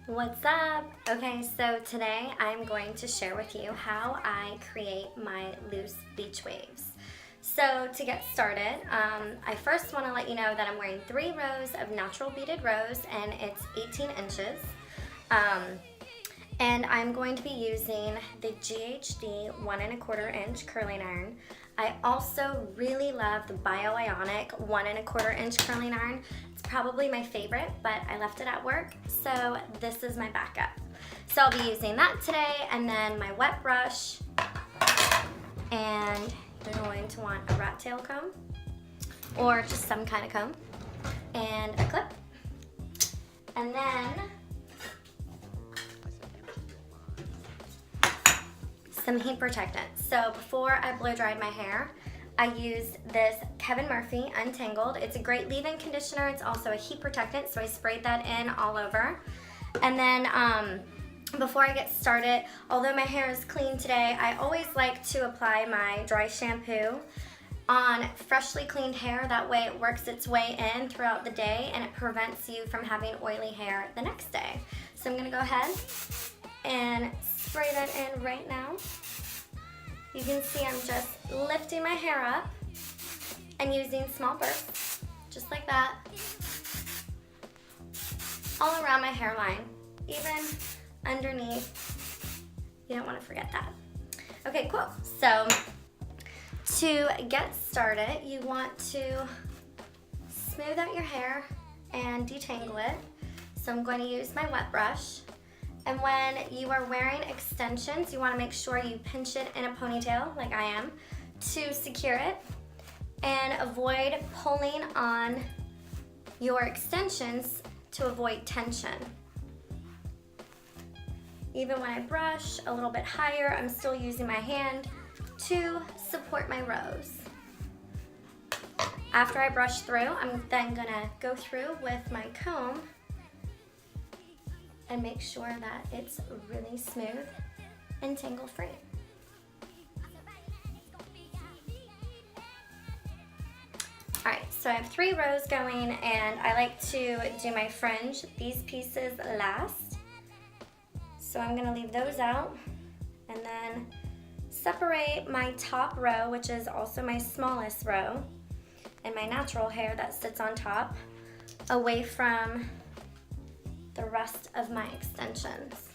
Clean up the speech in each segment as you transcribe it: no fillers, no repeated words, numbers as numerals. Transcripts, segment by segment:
What's up? Okay, so today I'm going to share with you how I create my loose beach waves. So to get started, I first want to let you know that I'm wearing 3 rows of natural beaded rows and it's 18 inches. And I'm going to be using the GHD 1 1/4 inch curling iron. I also really love the Bio-Ionic 1 1/4 inch curling iron. It's probably my favorite, but I left it at work, so this is my backup. So I'll be using that today, and then my wet brush, and you're going to want a rat tail comb, or just some kind of comb, and a clip, and then some heat protectant. So before I blow dried my hair, I used this Kevin Murphy Untangled. It's a great leave-in conditioner. It's also a heat protectant, so I sprayed that in all over. And then before I get started, although my hair is clean today, I always like to apply my dry shampoo on freshly cleaned hair. That way it works its way in throughout the day and it prevents you from having oily hair the next day. So I'm gonna go ahead and spray that in right now. You can see I'm just lifting my hair up and using small bursts, just like that, all around my hairline, even underneath. You don't want to forget that. Okay, cool. So to get started, you want to smooth out your hair and detangle it. So I'm going to use my wet brush. And when you are wearing extensions, you want to make sure you pinch it in a ponytail, like I am, to secure it, and avoid pulling on your extensions to avoid tension. Even when I brush a little bit higher, I'm still using my hand to support my rows. After I brush through, I'm then gonna go through with my comb and make sure that it's really smooth and tangle-free. All right, so I have 3 rows going, and I like to do my fringe, these pieces last. So I'm gonna leave those out and then separate my top row, which is also my smallest row, and my natural hair that sits on top, away from the rest of my extensions.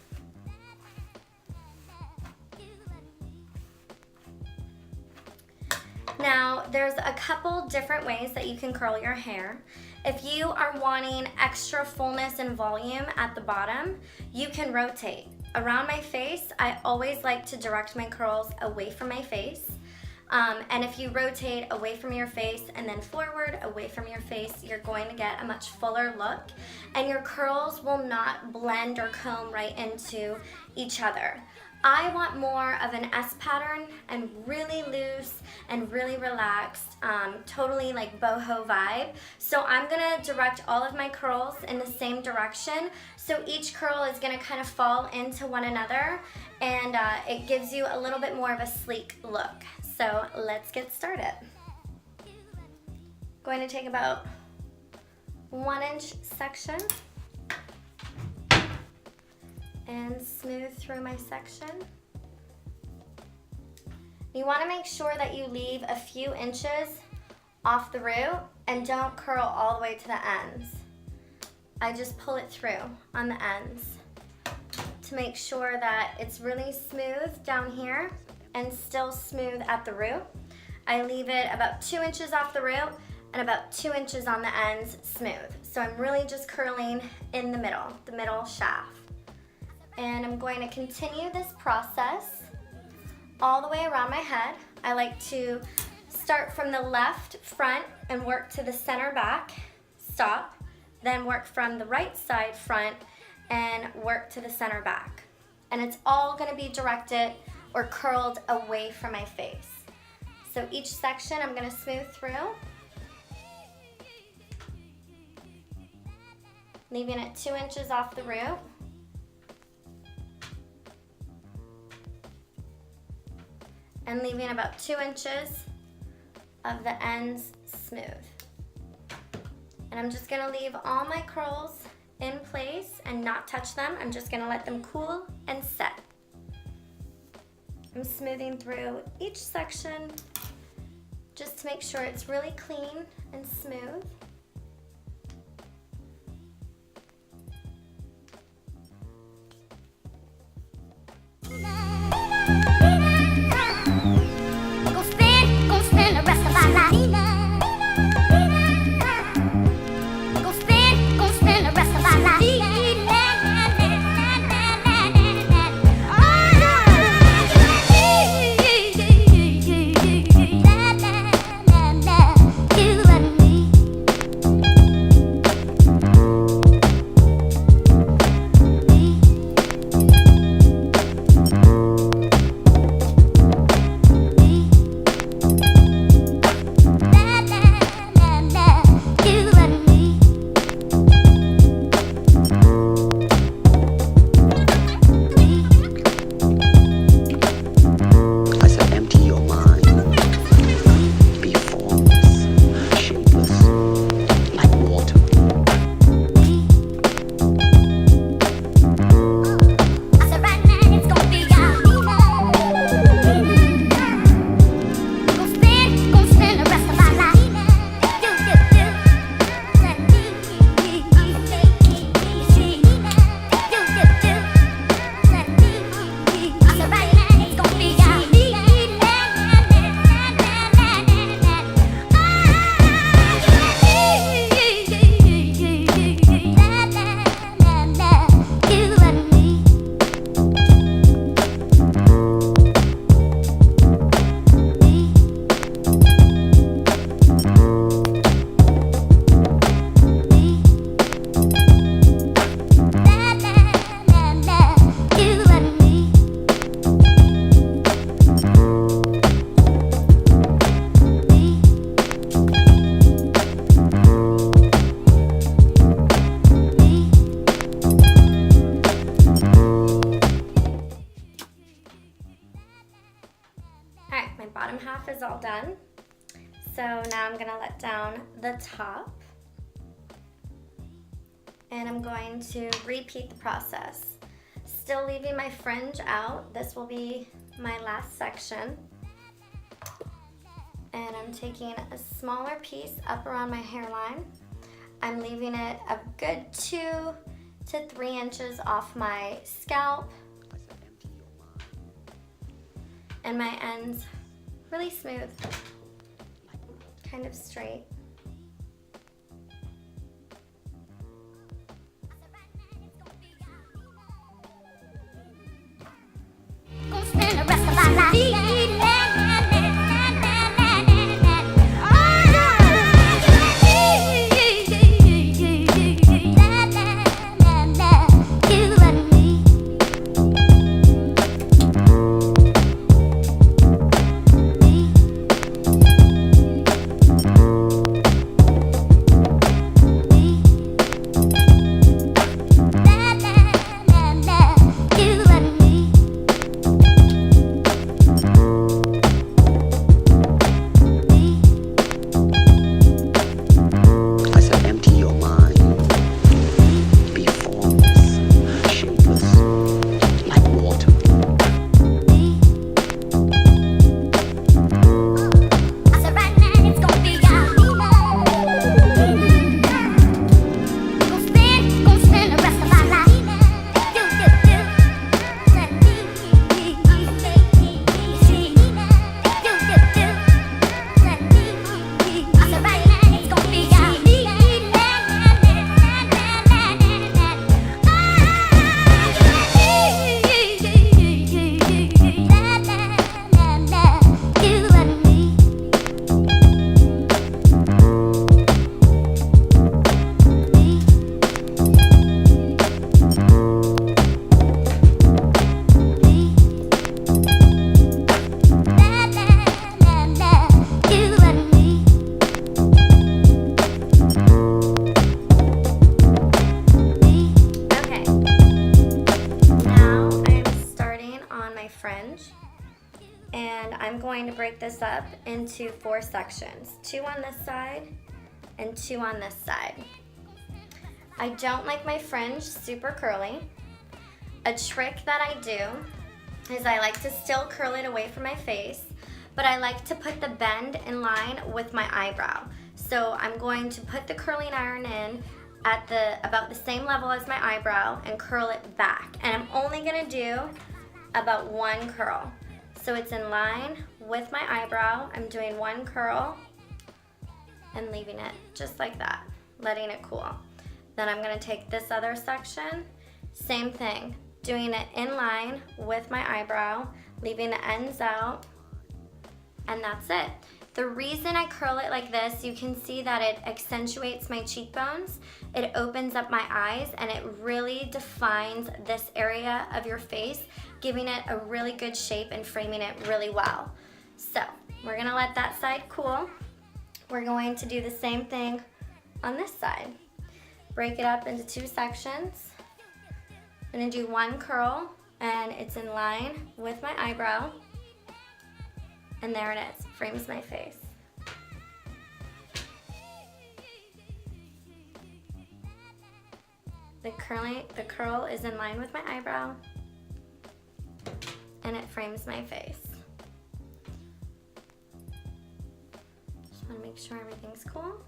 Now, there's a couple different ways that you can curl your hair. If you are wanting extra fullness and volume at the bottom, you can rotate. Around my face, I always like to direct my curls away from my face. And if you rotate away from your face and then forward away from your face, you're going to get a much fuller look, and your curls will not blend or comb right into each other. I want more of an S pattern and really loose and really relaxed, totally like boho vibe. So I'm gonna direct all of my curls in the same direction. So each curl is gonna kind of fall into one another, and it gives you a little bit more of a sleek look. So let's get started. Going to take about 1 inch section and smooth through my section. You want to make sure that you leave a few inches off the root and don't curl all the way to the ends. I just pull it through on the ends to make sure that it's really smooth down here and still smooth at the root. I leave it about 2 inches off the root and about 2 inches on the ends smooth. So I'm really just curling in the middle shaft. And I'm going to continue this process all the way around my head. I like to start from the left front and work to the center back, stop, then work from the right side front and work to the center back. And it's all gonna be directed or curled away from my face. So each section I'm gonna smooth through, leaving it 2 inches off the root. And leaving about 2 inches of the ends smooth. And I'm just gonna leave all my curls in place and not touch them. I'm just gonna let them cool and set. I'm smoothing through each section just to make sure it's really clean and smooth. Bottom half is all done. So now I'm gonna let down the top. And I'm going to repeat the process. Still leaving my fringe out. This will be my last section. And I'm taking a smaller piece up around my hairline. I'm leaving it a good 2 to 3 inches off my scalp. And my ends really smooth, kind of straight. And I'm going to break this up into 4 sections, 2 on this side and 2 on this side. I don't like my fringe super curly. A trick that I do is I like to still curl it away from my face, but I like to put the bend in line with my eyebrow. So I'm going to put the curling iron in at about the same level as my eyebrow and curl it back. And I'm only gonna do about one curl. So it's in line with my eyebrow. I'm doing one curl and leaving it just like that, letting it cool. Then I'm gonna take this other section, same thing, doing it in line with my eyebrow, leaving the ends out, and that's it. The reason I curl it like this, you can see that it accentuates my cheekbones, it opens up my eyes, and it really defines this area of your face, giving it a really good shape and framing it really well. So we're gonna let that side cool. We're going to do the same thing on this side. Break it up into two sections. I'm gonna do one curl, and it's in line with my eyebrow. And there it is, frames my face. The curl is in line with my eyebrow, and it frames my face. Just wanna make sure everything's cool.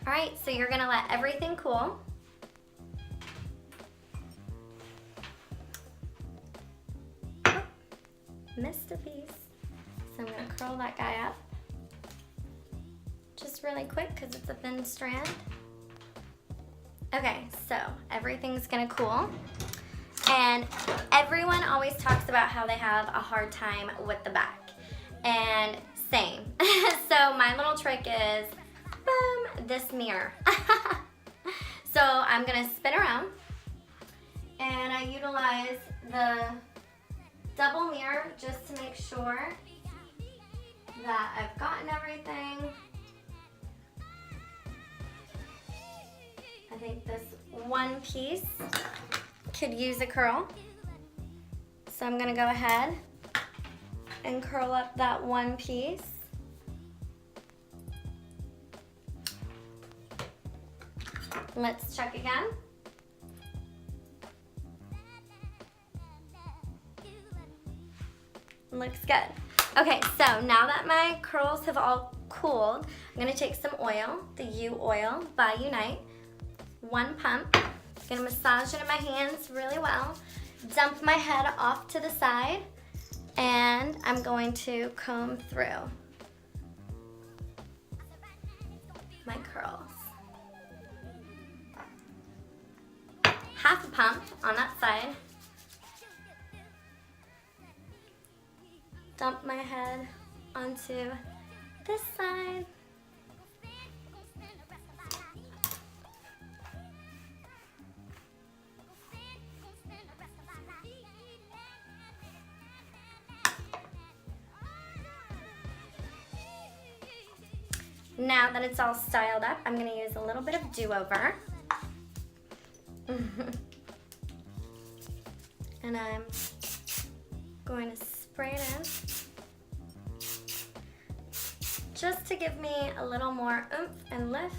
All right, so you're gonna let everything cool. Missed a piece. So I'm gonna curl that guy up just really quick because it's a thin strand. Okay, so everything's gonna cool. And everyone always talks about how they have a hard time with the back. And same. So my little trick is, boom, this mirror. So I'm gonna spin around, and I utilize the double mirror just to make sure that I've gotten everything. I think this one piece could use a curl. So I'm gonna go ahead and curl up that one piece. Let's check again. Looks good. Okay, so now that my curls have all cooled, I'm gonna take some oil, the U oil by Unite, one pump. Gonna massage it in my hands really well, dump my head off to the side, and I'm going to comb through my curls. Half a pump on that side. Dump my head onto this side. Now that it's all styled up, I'm going to use a little bit of do-over. And I'm going to spray it in just to give me a little more oomph and lift.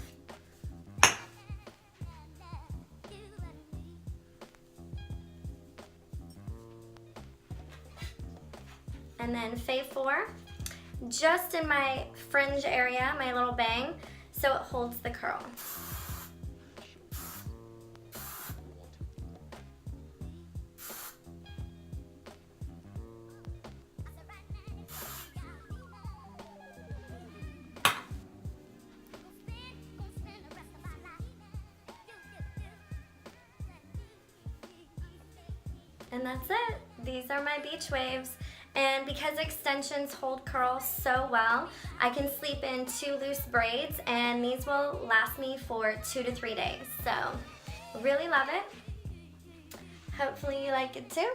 And then Fave 4, just in my fringe area, my little bang, so it holds the curl. And that's it. These are my beach waves. And because extensions hold curls so well, I can sleep in 2 loose braids, and these will last me for 2 to 3 days. So, really love it. Hopefully you like it too.